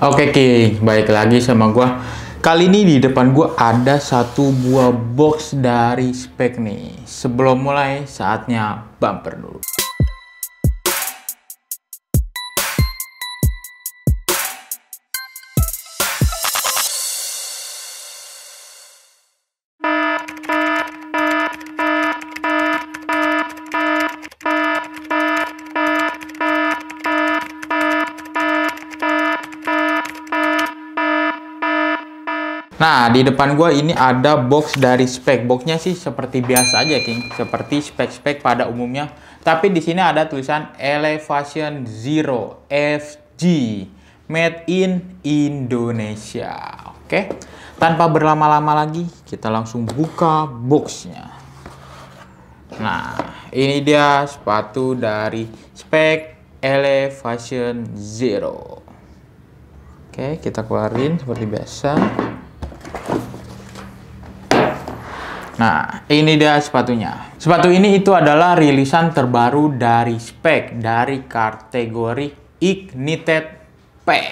Oke King, baik lagi sama gua. Kali ini di depan gua ada satu buah box dari spek nih. Sebelum mulai, saatnya bumper dulu. Nah, di depan gua ini ada box dari spek. Boxnya sih seperti biasa aja, King. Seperti spek-spek pada umumnya. Tapi di sini ada tulisan Elevation Zero FG Made in Indonesia. Oke. Tanpa berlama-lama lagi, kita langsung buka boxnya. Nah, ini dia sepatu dari spek Elevation Zero. Oke, kita keluarin seperti biasa. Nah, ini dia sepatunya. Sepatu ini itu adalah rilisan terbaru dari spek dari kategori Ignited Pack.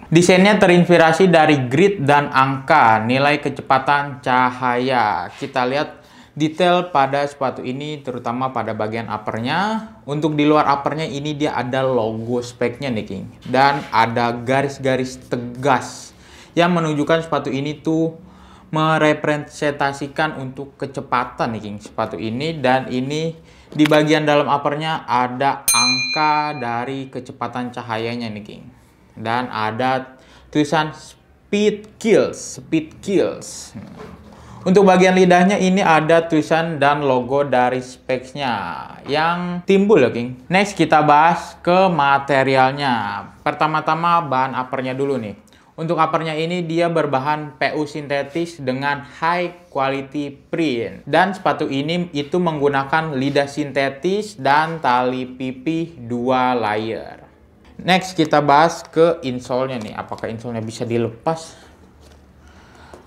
Desainnya terinspirasi dari grid dan angka, nilai kecepatan cahaya. Kita lihat detail pada sepatu ini, terutama pada bagian uppernya. Untuk di luar uppernya ini dia ada logo speknya nih, King. Dan ada garis-garis tegas yang menunjukkan sepatu ini tuh merepresentasikan untuk kecepatan nih King sepatu ini. Dan ini di bagian dalam uppernya ada angka dari kecepatan cahayanya nih King, dan ada tulisan speed kills. Untuk bagian lidahnya ini ada tulisan dan logo dari speknya yang timbul ya King. Next kita bahas ke materialnya. Pertama-tama bahan uppernya dulu nih. Untuk uppernya ini dia berbahan PU sintetis dengan high quality print. Dan sepatu ini itu menggunakan lidah sintetis dan tali pipih 2 layer. Next kita bahas ke insole-nya nih. Apakah insole-nya bisa dilepas?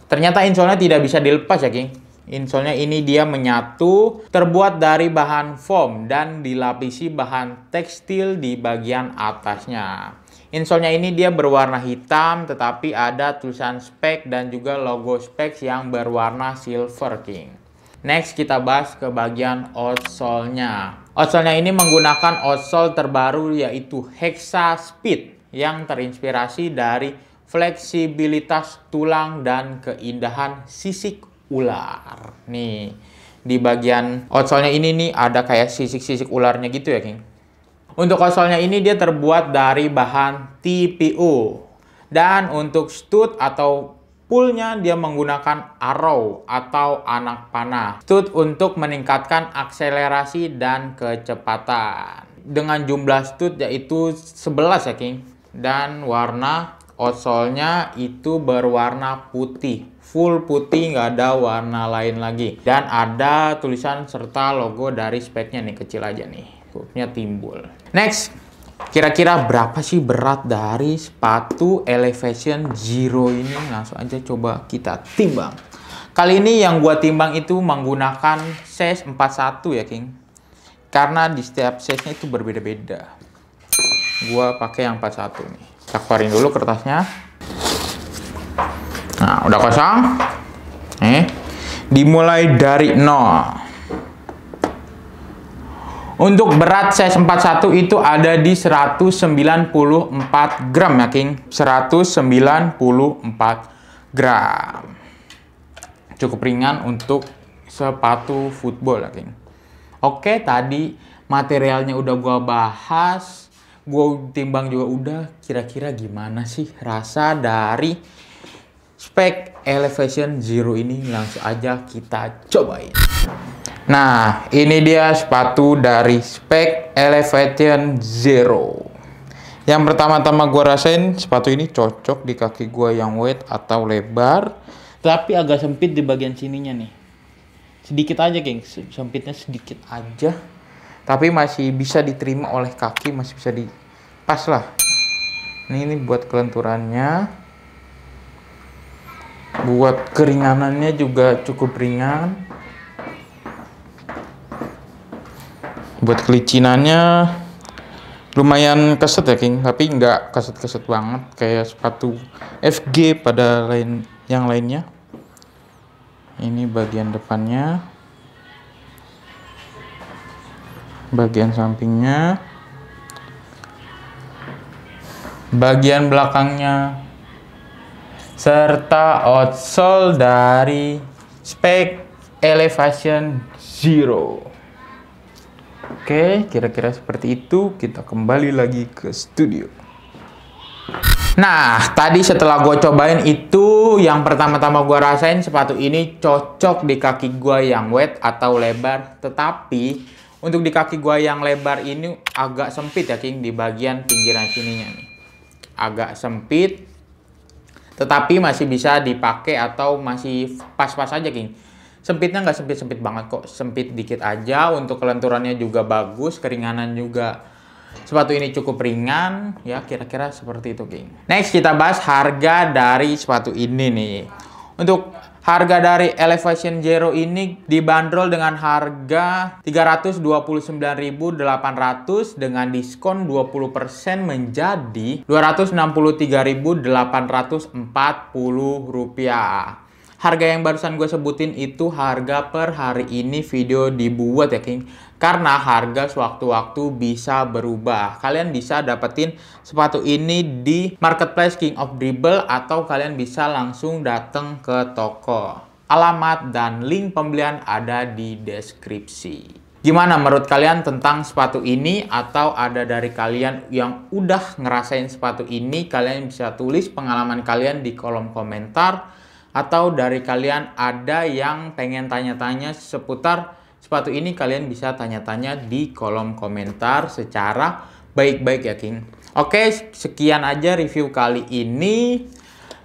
Ternyata insole-nya tidak bisa dilepas ya King. Insole-nya ini dia menyatu, terbuat dari bahan foam dan dilapisi bahan tekstil di bagian atasnya. Insole-nya ini dia berwarna hitam, tetapi ada tulisan spek dan juga logo spek yang berwarna silver King. Next kita bahas ke bagian outsole-nya. Outsole-nya ini menggunakan outsole terbaru yaitu Hexa Speed yang terinspirasi dari fleksibilitas tulang dan keindahan sisik ular. Nih, di bagian outsole-nya ini nih ada kayak sisik-sisik ularnya gitu ya King. Untuk outsole-nya ini dia terbuat dari bahan TPU. Dan untuk stud atau pull-nya dia menggunakan arrow atau anak panah. Stud untuk meningkatkan akselerasi dan kecepatan. Dengan jumlah stud yaitu 11 ya King. Dan warna outsole-nya itu berwarna putih. Full putih, nggak ada warna lain lagi. Dan ada tulisan serta logo dari speknya nih, kecil aja nih. Hurufnya timbul. Next, kira-kira berapa sih berat dari sepatu Elevation Zero ini? Langsung aja coba kita timbang. Kali ini yang gua timbang itu menggunakan size 41 ya King. Karena di setiap size-nya itu berbeda-beda. Gua pakai yang 41 nih. Kita keluarin dulu kertasnya. Nah, udah kosong. Dimulai dari 0. Untuk berat size 41 itu ada di 194 gram ya King. 194 gram. Cukup ringan untuk sepatu football ya King. Oke, tadi materialnya udah gua bahas. Gua timbang juga udah. Kira-kira gimana sih rasa dari spek Elevation Zero ini? Langsung aja kita cobain. Nah, ini dia sepatu dari spek Elevation Zero. Yang pertama-tama gue rasain sepatu ini cocok di kaki gue yang wide atau lebar, tapi agak sempit di bagian sininya nih. Sedikit aja King, sempitnya sedikit aja, tapi masih bisa diterima oleh kaki, masih bisa dipas lah. Ini buat kelenturannya, buat keringanannya juga cukup ringan. Buat kelicinannya Lumayan keset ya King, tapi nggak keset-keset banget kayak sepatu FG pada yang lainnya. Ini bagian depannya, bagian sampingnya, bagian belakangnya, serta outsole dari Speck Elevation Zero. Oke, kira-kira seperti itu. Kita kembali lagi ke studio. Nah, tadi setelah gue cobain itu, yang pertama-tama gue rasain sepatu ini cocok di kaki gue yang wet atau lebar. Tetapi, untuk di kaki gue yang lebar ini agak sempit ya King, di bagian pinggiran sininya nih. Agak sempit, tetapi masih bisa dipakai atau masih pas-pas aja King. Sempitnya nggak sempit-sempit banget kok, sempit dikit aja. Untuk kelenturannya juga bagus, keringanan juga. Sepatu ini cukup ringan, ya kira-kira seperti itu King. Next kita bahas harga dari sepatu ini nih. Untuk harga dari Elevation Zero ini dibanderol dengan harga 329.800 dengan diskon 20% menjadi Rp263.840. Harga yang barusan gue sebutin itu harga per hari ini video dibuat ya King. Karena harga sewaktu-waktu bisa berubah. Kalian bisa dapetin sepatu ini di marketplace King of Dribble atau kalian bisa langsung datang ke toko. Alamat dan link pembelian ada di deskripsi. Gimana menurut kalian tentang sepatu ini? Atau ada dari kalian yang udah ngerasain sepatu ini? Kalian bisa tulis pengalaman kalian di kolom komentar. Atau dari kalian ada yang pengen tanya-tanya seputar sepatu ini, kalian bisa tanya-tanya di kolom komentar secara baik-baik ya King. Oke, sekian aja review kali ini.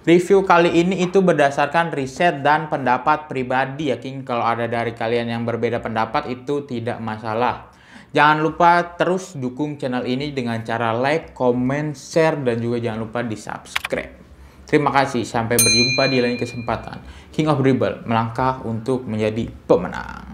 Review kali ini itu berdasarkan riset dan pendapat pribadi ya King. Kalau ada dari kalian yang berbeda pendapat itu tidak masalah. Jangan lupa terus dukung channel ini dengan cara like, comment, share, dan juga jangan lupa di subscribe. Terima kasih, sampai berjumpa di lain kesempatan. King of Dribble melangkah untuk menjadi pemenang.